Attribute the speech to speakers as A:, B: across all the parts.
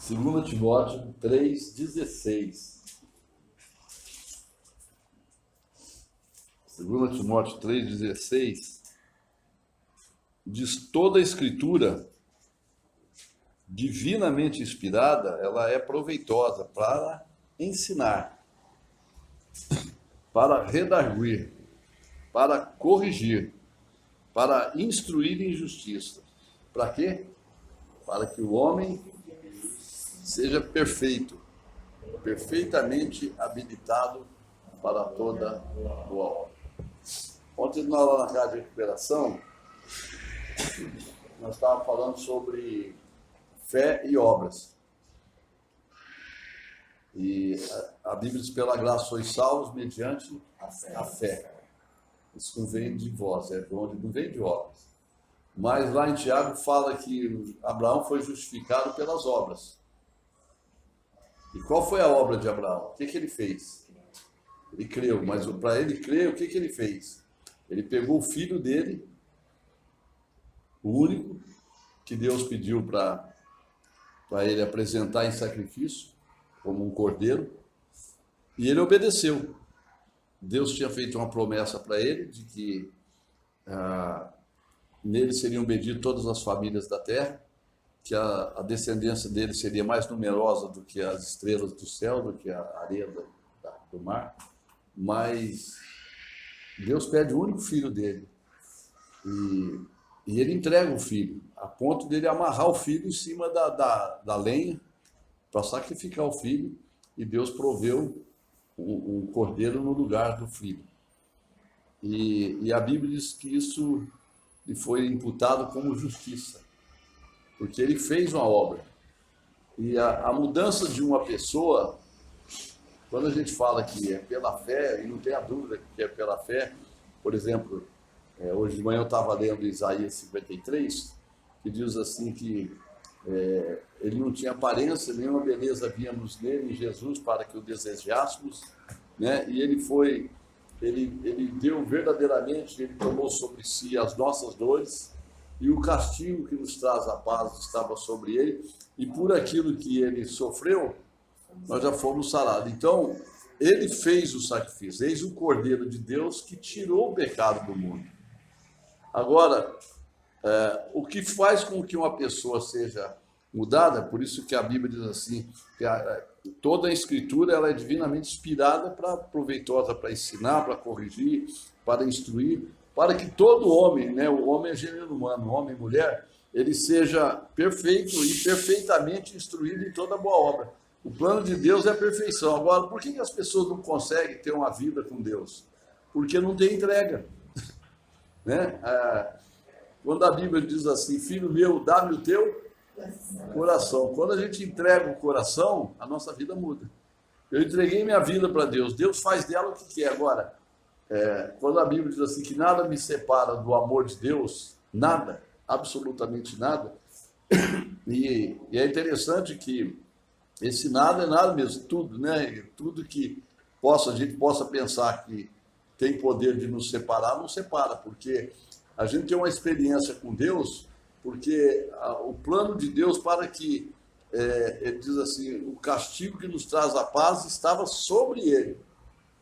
A: 2 Timóteo 3,16. 2 Timóteo 3,16 diz: toda a escritura divinamente inspirada, ela é proveitosa para ensinar, para redarguir, para corrigir, para instruir em justiça. Para quê? Para que o homem seja perfeito, perfeitamente habilitado para toda boa obra. Ontem, lá na casa de recuperação, nós estávamos falando sobre fé e obras. E a Bíblia diz: pela graça sois salvos mediante a fé. Isso não vem de vós, não vem de obras. Mas lá em Tiago fala que Abraão foi justificado pelas obras. E qual foi a obra de Abraão? O que ele fez? Ele creu, mas para ele crer, o que ele fez? Ele pegou o filho dele, o único, que Deus pediu para ele apresentar em sacrifício, como um cordeiro, e ele obedeceu. Deus tinha feito uma promessa para ele, de que nele seriam benditas todas as famílias da terra, que a descendência dele seria mais numerosa do que as estrelas do céu, do que a areia do mar. Mas Deus pede o único filho dele. E ele entrega o filho, a ponto dele amarrar o filho em cima da lenha para sacrificar o filho. E Deus proveu um cordeiro no lugar do filho. E a Bíblia diz que isso lhe foi imputado como justiça, porque ele fez uma obra. E a mudança de uma pessoa, quando a gente fala que é pela fé, e não tem a dúvida que é pela fé, por exemplo, hoje de manhã eu estava lendo Isaías 53, que diz assim que ele não tinha aparência, nenhuma beleza víamos nele, em Jesus, para que o desejássemos, né? E ele deu verdadeiramente, ele tomou sobre si as nossas dores, e o castigo que nos traz a paz estava sobre ele, e por aquilo que ele sofreu, nós já fomos sarados. Então, ele fez o sacrifício, eis o Cordeiro de Deus que tirou o pecado do mundo. Agora, o que faz com que uma pessoa seja mudada, por isso que a Bíblia diz assim, que toda a Escritura ela é divinamente inspirada, proveitosa para ensinar, para corrigir, para instruir, para que todo homem, né, o homem é gênero humano, homem e mulher, ele seja perfeito e perfeitamente instruído em toda boa obra. O plano de Deus é a perfeição. Agora, por que as pessoas não conseguem ter uma vida com Deus? Porque não tem entrega. Né? Quando a Bíblia diz assim: filho meu, dá-me o teu coração. Quando a gente entrega o coração, a nossa vida muda. Eu entreguei minha vida para Deus. Deus faz dela o que quer. Agora, quando a Bíblia diz assim que nada me separa do amor de Deus, nada, absolutamente nada, e é interessante que esse nada é nada mesmo, tudo, né? Tudo que a gente possa pensar que tem poder de nos separar, não separa, porque a gente tem uma experiência com Deus, porque o plano de Deus para que, ele diz assim, o castigo que nos traz a paz estava sobre ele,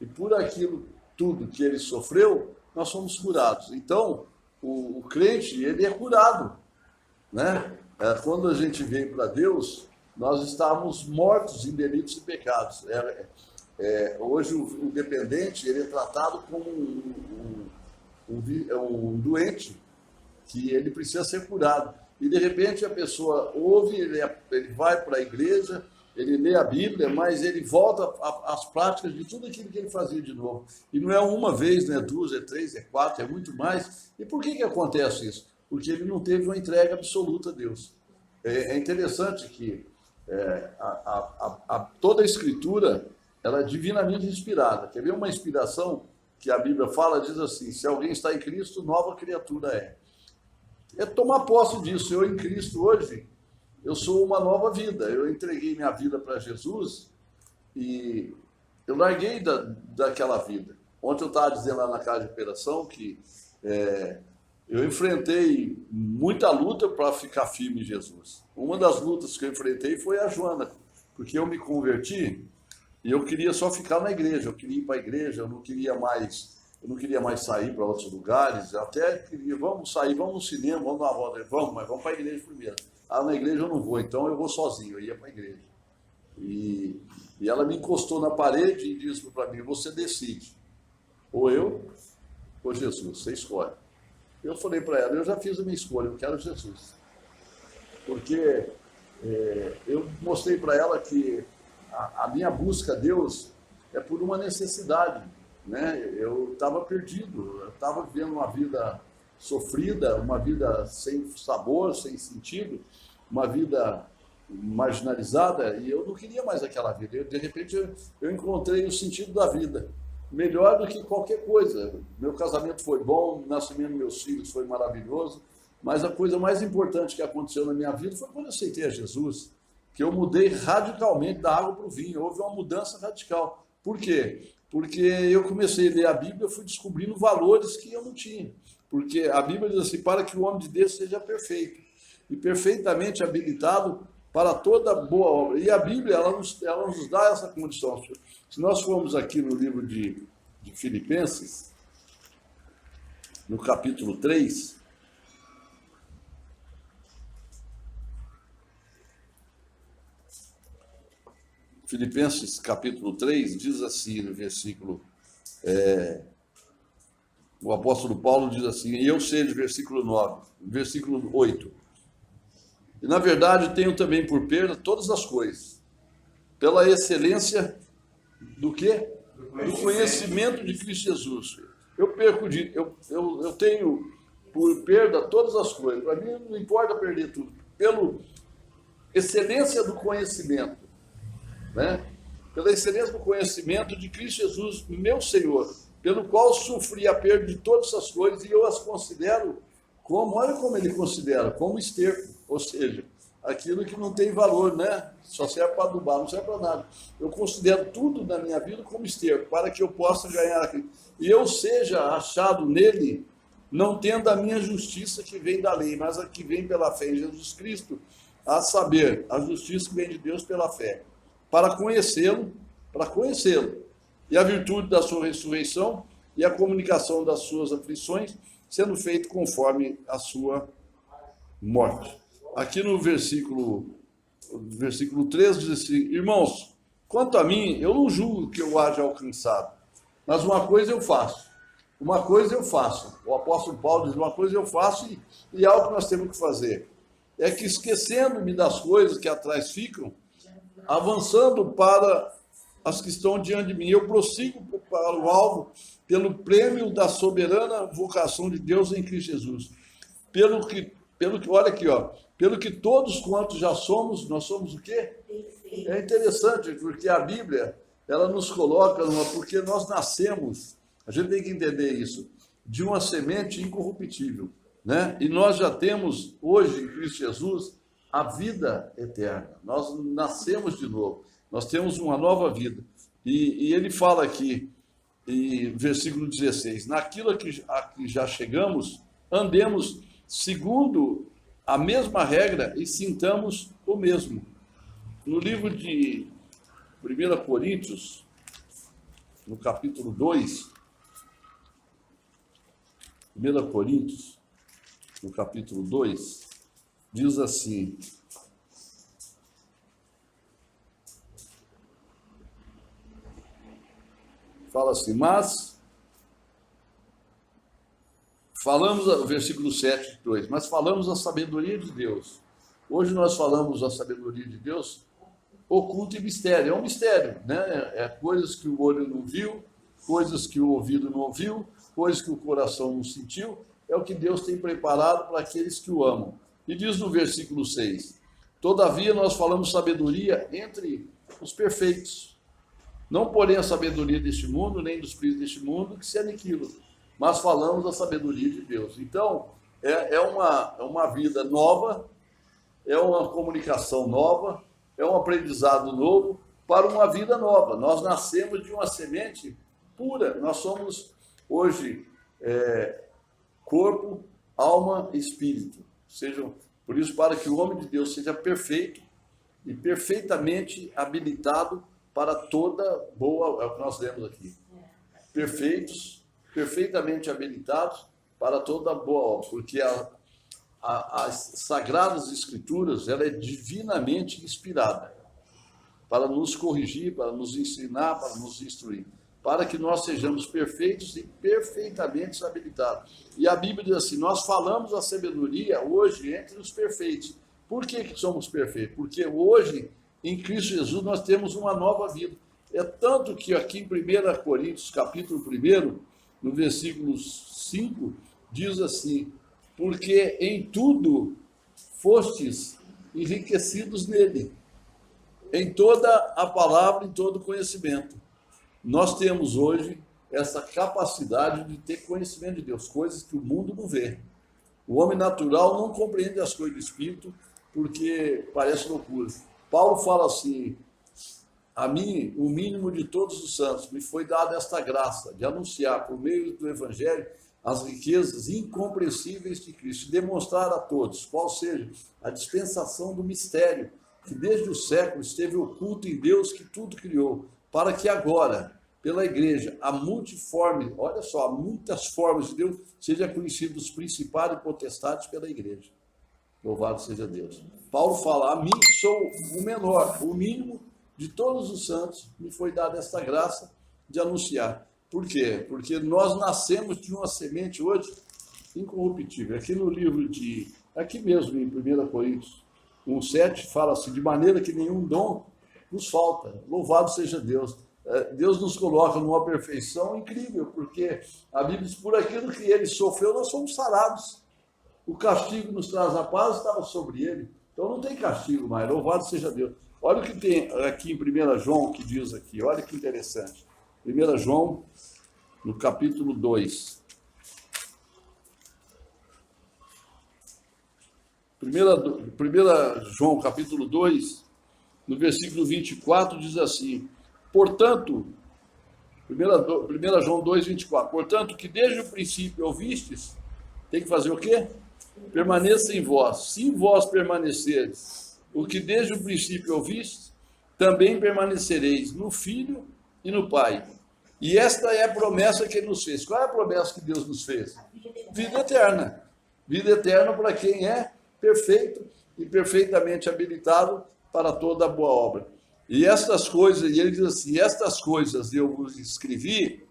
A: e por aquilo tudo que ele sofreu, nós somos curados. Então, o crente, ele é curado, né? Quando a gente vem para Deus, nós estamos mortos em delitos e pecados. Hoje o dependente ele é tratado como um doente, que ele precisa ser curado. E de repente a pessoa ouve, ele vai para a igreja, ele lê a Bíblia, mas ele volta às práticas de tudo aquilo que ele fazia de novo. E não é uma vez, não é duas, é três, é quatro, é muito mais. E por que acontece isso? Porque ele não teve uma entrega absoluta a Deus. É interessante que toda a Escritura ela é divinamente inspirada. Quer ver uma inspiração que a Bíblia fala? Diz assim: se alguém está em Cristo, nova criatura é. É tomar posse disso. Eu em Cristo hoje, eu sou uma nova vida. Eu entreguei minha vida para Jesus e eu larguei daquela vida. Ontem eu estava dizendo lá na casa de operação que eu enfrentei muita luta para ficar firme em Jesus. Uma das lutas que eu enfrentei foi a Joana, porque eu me converti e eu queria só ficar na igreja, eu queria ir para a igreja, eu não queria mais sair para outros lugares, eu até queria, vamos sair, vamos no cinema, vamos dar uma volta, vamos, mas vamos para a igreja primeiro. Ah, na igreja eu não vou, então eu vou sozinho, eu ia para a igreja. E ela me encostou na parede e disse para mim, você decide, ou eu, ou Jesus, você escolhe. Eu falei para ela, eu já fiz a minha escolha, eu quero Jesus. Porque eu mostrei para ela que a minha busca a Deus é por uma necessidade, né? Eu estava perdido, eu estava vivendo uma vida sofrida, uma vida sem sabor, sem sentido, uma vida marginalizada, e eu não queria mais aquela vida. De repente eu encontrei o sentido da vida, melhor do que qualquer coisa. Meu casamento foi bom, o nascimento dos meus filhos foi maravilhoso, mas a coisa mais importante que aconteceu na minha vida foi quando eu aceitei a Jesus, que eu mudei radicalmente da água para o vinho. Houve uma mudança radical. Por quê? Porque eu comecei a ler a Bíblia, eu fui descobrindo valores que eu não tinha. Porque a Bíblia diz assim, para que o homem de Deus seja perfeito e perfeitamente habilitado para toda boa obra. E a Bíblia, ela nos dá essa condição. Se nós formos aqui no livro de Filipenses, no capítulo 3, Filipenses capítulo 3 diz assim no versículo, o apóstolo Paulo diz assim, e eu seja, versículo 9, versículo 8, e na verdade tenho também por perda todas as coisas, pela excelência do quê? Do conhecimento de Cristo Jesus. Eu tenho por perda todas as coisas, para mim não importa perder tudo, pela excelência do conhecimento, né? Pela excelência do conhecimento de Cristo Jesus, meu Senhor, pelo qual sofri a perda de todas essas coisas e eu as considero como, olha como ele considera, como esterco, ou seja, aquilo que não tem valor, né? Só serve para adubar, não serve para nada. Eu considero tudo na minha vida como esterco, para que eu possa ganhar aquilo. E eu seja achado nele, não tendo a minha justiça que vem da lei, mas a que vem pela fé em Jesus Cristo, a saber, a justiça que vem de Deus pela fé, para conhecê-lo, e a virtude da sua ressurreição e a comunicação das suas aflições, sendo feito conforme a sua morte. Aqui no versículo 3 diz assim, irmãos, quanto a mim, eu não julgo que eu haja alcançado, mas uma coisa eu faço. O apóstolo Paulo diz, uma coisa eu faço e algo que nós temos que fazer. É que esquecendo-me das coisas que atrás ficam, avançando para as que estão diante de mim, eu prossigo para o alvo pelo prêmio da soberana vocação de Deus em Cristo Jesus. Pelo que olha aqui, ó, pelo que todos quantos já somos, nós somos o quê? É interessante, porque a Bíblia, ela nos coloca, porque nós nascemos, a gente tem que entender isso, de uma semente incorruptível, né? E nós já temos, hoje, em Cristo Jesus, a vida eterna. Nós nascemos de novo, nós temos uma nova vida. E ele fala aqui, em versículo 16, naquilo a que já chegamos, andemos segundo a mesma regra e sintamos o mesmo. No livro de 1 Coríntios, no capítulo 2, 1 Coríntios, no capítulo 2, diz assim, fala assim, mas falamos, versículo 7, 2, mas falamos a sabedoria de Deus. Hoje nós falamos a sabedoria de Deus oculta e mistério. É um mistério, né? É coisas que o olho não viu, coisas que o ouvido não ouviu, coisas que o coração não sentiu. É o que Deus tem preparado para aqueles que o amam. E diz no versículo 6, todavia nós falamos sabedoria entre os perfeitos. Não porém a sabedoria deste mundo, nem dos príncipes deste mundo, que se aniquilam, mas falamos a sabedoria de Deus. Então, é uma vida nova, é uma comunicação nova, é um aprendizado novo para uma vida nova. Nós nascemos de uma semente pura. Nós somos hoje corpo, alma e espírito. Sejam, por isso, para que o homem de Deus seja perfeito e perfeitamente habilitado para toda boa, é o que nós lemos aqui. Perfeitos, perfeitamente habilitados para toda boa obra, porque as Sagradas Escrituras, ela é divinamente inspirada para nos corrigir, para nos ensinar, para nos instruir, para que nós sejamos perfeitos e perfeitamente habilitados. E a Bíblia diz assim, nós falamos a sabedoria hoje entre os perfeitos. Por que somos perfeitos? Porque hoje, em Cristo Jesus, nós temos uma nova vida. É tanto que aqui em 1 Coríntios, capítulo 1, no versículo 5, diz assim, porque em tudo fostes enriquecidos nele, em toda a palavra, em todo o conhecimento. Nós temos hoje essa capacidade de ter conhecimento de Deus, coisas que o mundo não vê. O homem natural não compreende as coisas do Espírito, porque parece loucura. Paulo fala assim, a mim, o mínimo de todos os santos, me foi dada esta graça de anunciar por meio do Evangelho as riquezas incompreensíveis de Cristo, demonstrar a todos qual seja a dispensação do mistério, que desde o século esteve oculto em Deus que tudo criou, para que agora, pela igreja, a multiforme, olha só, muitas formas de Deus, seja conhecido os principados e potestades pela igreja. Louvado seja Deus. Paulo fala, a mim que sou o menor, o mínimo de todos os santos, me foi dada esta graça de anunciar. Por quê? Porque nós nascemos de uma semente hoje incorruptível. Aqui no livro aqui mesmo em 1 Coríntios 1,7, fala assim, de maneira que nenhum dom nos falta. Louvado seja Deus. Deus nos coloca numa perfeição incrível, porque a Bíblia diz, por aquilo que ele sofreu, nós somos sarados. O castigo nos traz a paz, estava sobre ele. Então não tem castigo mais, louvado seja Deus. Olha o que tem aqui em 1 João, que diz aqui, olha que interessante. 1 João, no capítulo 2. 1 João, capítulo 2, no versículo 24, diz assim, portanto, 1 João 2, 24, portanto, que desde o princípio ouvistes, tem que fazer o quê? Permaneça em vós. Se em vós permaneceres, o que desde o princípio ouvistes, também permanecereis no Filho e no Pai. E esta é a promessa que ele nos fez. Qual é a promessa que Deus nos fez? Vida eterna. Vida eterna para quem é perfeito e perfeitamente habilitado para toda boa obra. E estas coisas, e ele diz assim, estas coisas eu vos escrevi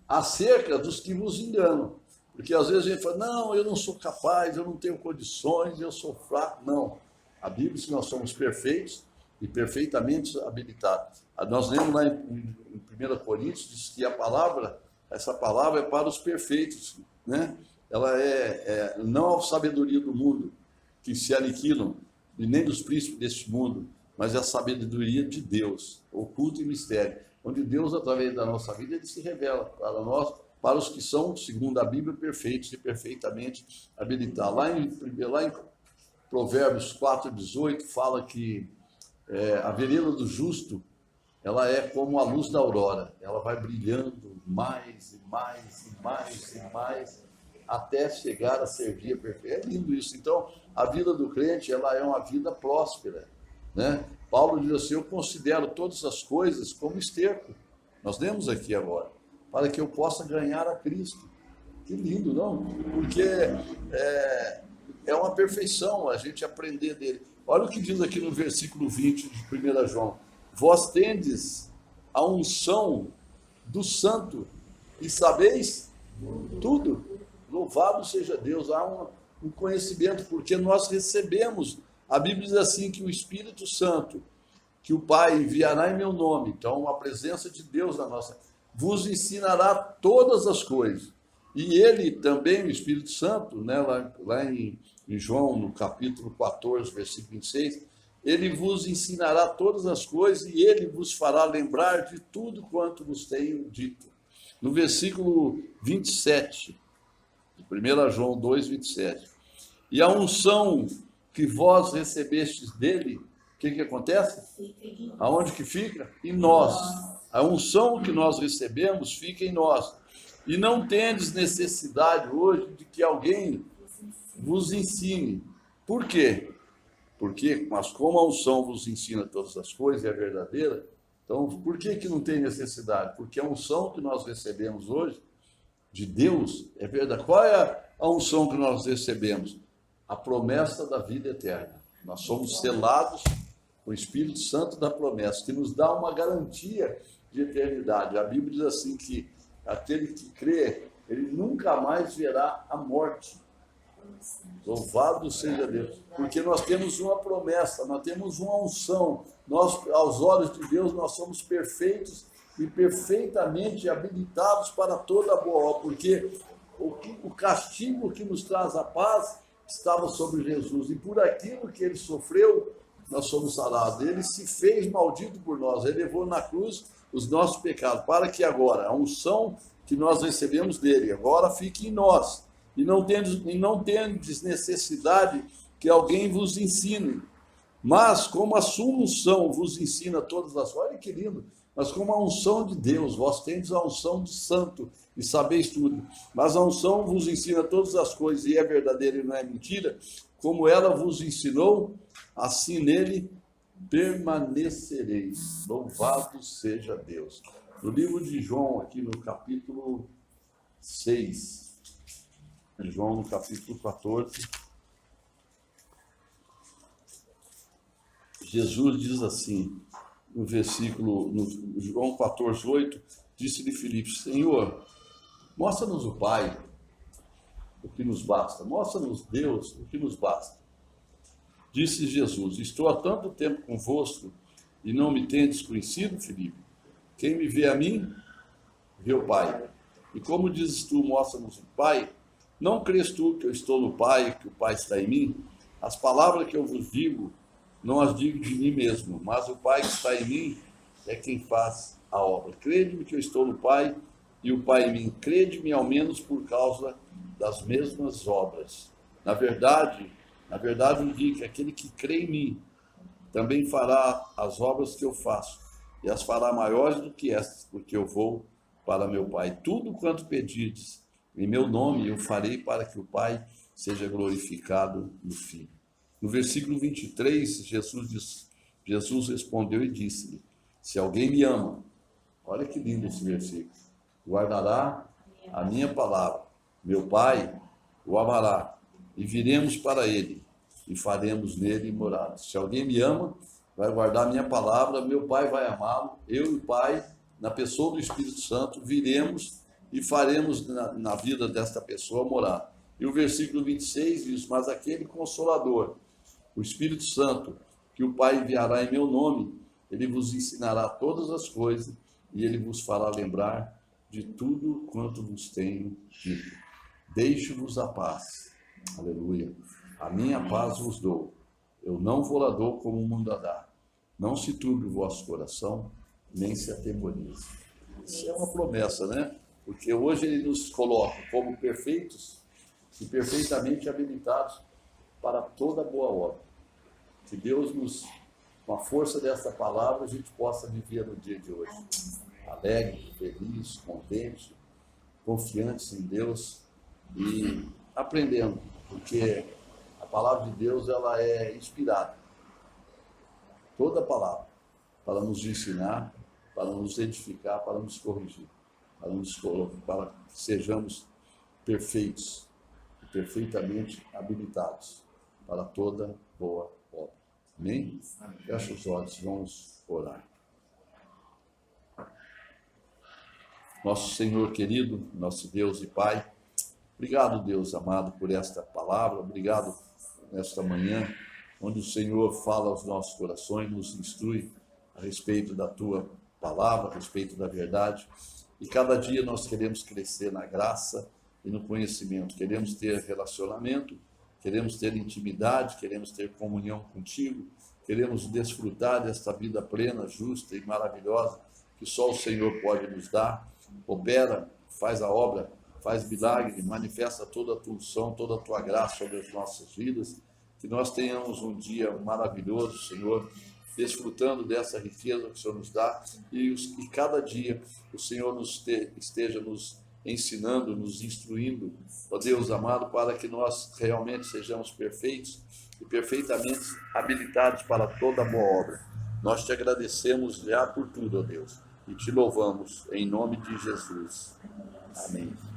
A: acerca dos que vos enganam. Porque às vezes a gente fala, não, eu não sou capaz, eu não tenho condições, eu sou fraco. Não. A Bíblia diz que nós somos perfeitos e perfeitamente habilitados. Nós lemos lá em 1 Coríntios, diz que essa palavra é para os perfeitos, né? Ela não a sabedoria do mundo, que se aniquilam, e nem dos príncipes deste mundo, mas é a sabedoria de Deus, oculto e mistério, onde Deus, através da nossa vida, ele se revela para nós, para os que são, segundo a Bíblia, perfeitos e perfeitamente habilitados. Lá em Provérbios 4:18, fala que a vereda do justo, ela é como a luz da aurora, ela vai brilhando mais e mais e mais e mais, até chegar a servir a perfeita. É lindo isso. Então, a vida do crente, ela é uma vida próspera, né? Paulo diz assim, eu considero todas as coisas como esterco. Nós lemos aqui agora, para que eu possa ganhar a Cristo. Que lindo, não? Porque é uma perfeição a gente aprender dele. Olha o que diz aqui no versículo 20 de 1 João. Vós tendes a unção do santo e sabeis tudo. Louvado seja Deus. Há um conhecimento, porque nós recebemos. A Bíblia diz assim que o Espírito Santo, que o Pai enviará em meu nome, então a presença de Deus na nossa, vos ensinará todas as coisas. E ele também, o Espírito Santo, né, lá em João, no capítulo 14, versículo 26, ele vos ensinará todas as coisas e ele vos fará lembrar de tudo quanto vos tenho dito. No versículo 27, de 1 João 2, 27. E a unção que vós recebestes dele, o que acontece? Aonde que fica? Em nós. A unção que nós recebemos fica em nós. E não tendes necessidade hoje de que alguém vos ensine. Por quê? Porque, mas como a unção vos ensina todas as coisas e é verdadeira, então por que não tem necessidade? Porque a unção que nós recebemos hoje, de Deus, é verdade. Qual é a unção que nós recebemos? A promessa da vida eterna. Nós somos selados com o Espírito Santo da promessa, que nos dá uma garantia de eternidade. A Bíblia diz assim que aquele que crê, ele nunca mais verá a morte. Louvado seja Deus, porque nós temos uma promessa, nós temos uma unção. Nós, aos olhos de Deus, nós somos perfeitos e perfeitamente habilitados para toda a boa obra, porque o castigo que nos traz a paz estava sobre Jesus, e por aquilo que ele sofreu, nós somos sarados. Ele se fez maldito por nós, ele levou na cruz os nossos pecados, para que agora a unção que nós recebemos dele, agora fique em nós, e não tendes necessidade que alguém vos ensine, mas como a sua unção vos ensina todas as coisas, olha que lindo, mas como a unção de Deus, vós tendes a unção de santo, e sabeis tudo, mas a unção vos ensina todas as coisas, e é verdadeira e não é mentira, como ela vos ensinou, assim nele permanecereis. Louvado seja Deus. No livro de João, aqui no capítulo 6, João no capítulo 14, Jesus diz assim, no versículo, no João 14, 8, disse-lhe Filipe, Senhor, mostra-nos o Pai, o que nos basta. Mostra-nos Deus, o que nos basta. Disse Jesus, estou há tanto tempo convosco e não me tendes conhecido, Filipe? Quem me vê a mim, vê o Pai. E como dizes tu, mostra-nos o Pai, não crês tu que eu estou no Pai, que o Pai está em mim? As palavras que eu vos digo, não as digo de mim mesmo, mas o Pai que está em mim é quem faz a obra. Crede-me que eu estou no Pai e o Pai em mim. Crede-me ao menos por causa das mesmas obras. Na verdade eu digo que aquele que crê em mim também fará as obras que eu faço, e as fará maiores do que estas, porque eu vou para meu Pai. Tudo quanto pedirdes em meu nome eu farei, para que o Pai seja glorificado no Filho. No versículo 23, Jesus respondeu e disse-lhe, se alguém me ama, olha que lindo esse versículo, guardará a minha palavra, meu Pai o amará, e viremos para ele, e faremos nele morada. Se alguém me ama, vai guardar a minha palavra, meu Pai vai amá-lo, eu e o Pai, na pessoa do Espírito Santo, viremos e faremos na vida desta pessoa morar. E o versículo 26 diz, mas aquele Consolador, o Espírito Santo, que o Pai enviará em meu nome, ele vos ensinará todas as coisas, e ele vos fará lembrar de tudo quanto vos tenho dito. Deixo-vos a paz. Aleluia. A minha paz vos dou. Eu não vou lá dou como o mundo a dá. Não se turbe o vosso coração, nem se atemorize. Isso é uma promessa, né? Porque hoje ele nos coloca como perfeitos e perfeitamente habilitados para toda boa obra. Que Deus nos, com a força dessa palavra, a gente possa viver no dia de hoje. Alegre, feliz, contente, confiantes em Deus e aprendendo, porque a palavra de Deus ela é inspirada. Toda a palavra, para nos ensinar, para nos edificar, para nos corrigir, para que sejamos perfeitos e perfeitamente habilitados para toda boa obra. Amém? Feche os olhos, vamos orar. Nosso Senhor querido, nosso Deus e Pai, obrigado, Deus amado, por esta palavra, obrigado nesta manhã, onde o Senhor fala aos nossos corações, nos instrui a respeito da Tua palavra, a respeito da verdade, e cada dia nós queremos crescer na graça e no conhecimento, queremos ter relacionamento, queremos ter intimidade, queremos ter comunhão contigo, queremos desfrutar desta vida plena, justa e maravilhosa que só o Senhor pode nos dar. Opera, faz a obra, faz milagre, manifesta toda a tua unção, toda a tua graça sobre as nossas vidas, que nós tenhamos um dia maravilhoso, Senhor, desfrutando dessa riqueza que o Senhor nos dá, e cada dia o Senhor esteja nos ensinando, nos instruindo, ó Deus amado, para que nós realmente sejamos perfeitos e perfeitamente habilitados para toda boa obra. Nós te agradecemos já por tudo, ó Deus, e te louvamos em nome de Jesus. Amém.